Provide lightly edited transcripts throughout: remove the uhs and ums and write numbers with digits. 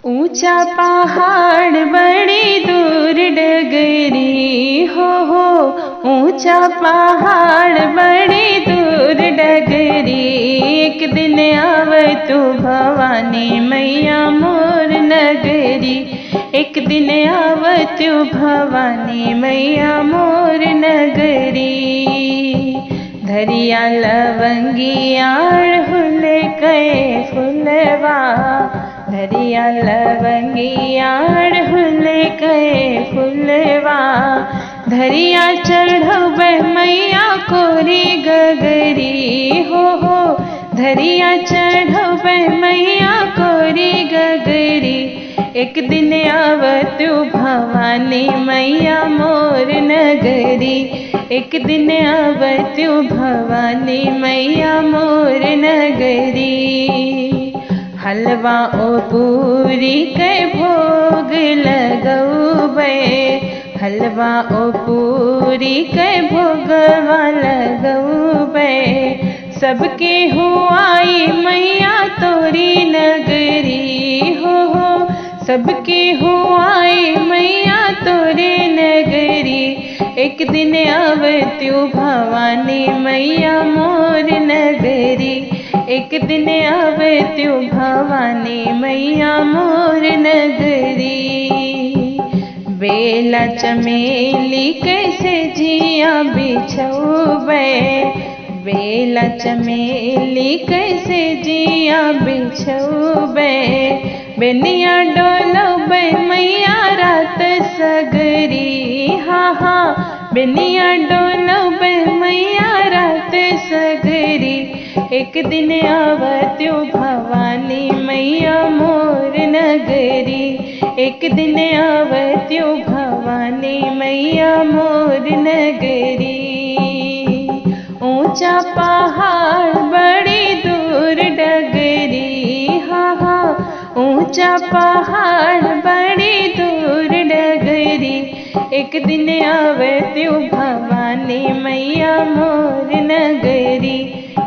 ऊंचा पहाड़ बड़ी दूर डगरी हो, ऊंचा पहाड़ बड़ी दूर डगरी। एक दिन आव तू भवानी मैया मोर नगरी, एक दिन आव तू भवानी मैया मोर नगरी। धरिया लवंगिया अड़हुल के फुलवा, धरिया लवंगिया अड़हुल के फुलवा। धरिया चढ़वे मैया कोरी गगरी हो, धरिया चढ़वे मैया कोरी गगरी। एक दिन आवतु भवानी मैया मोर नगरी, एक दिन आवतु भवानी मैया मोर नगरी। हलवा ओ पूरी के भोग लगौबे, हलवा ओ पूरी के भोगवा लगौबे। सबके हो आई मैया तोरी नगरी हो, सबके हो आई मैया तोरे नगरी। एक दिन आवतु भवानी मैया मोर नगरी, एक दिन आवतु भवानी मैया मोर नगरी। बेला चमेली कैसे जिया बिछौबे, बेला चमेली कैसे जिया बिछौबे। बेनिया डोलौबे मैया रात सगरी, हा बेनिया डोलौबे मैया रात सगरी। एक दिन आवतु भवानी मैया मोर नगरी, एक दिन आवतु भवानी मैया मोर नगरी। ऊंचा पहाड़ बड़ी दूर डगरी, हा ऊंचा पहाड़ बड़ी दूर डगरी। एक दिन आवतु भवानी मैया मोर नगरी,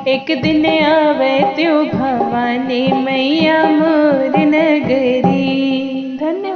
एक दिन आवतु भवानी मैया मोर नगरी। धन्यवाद।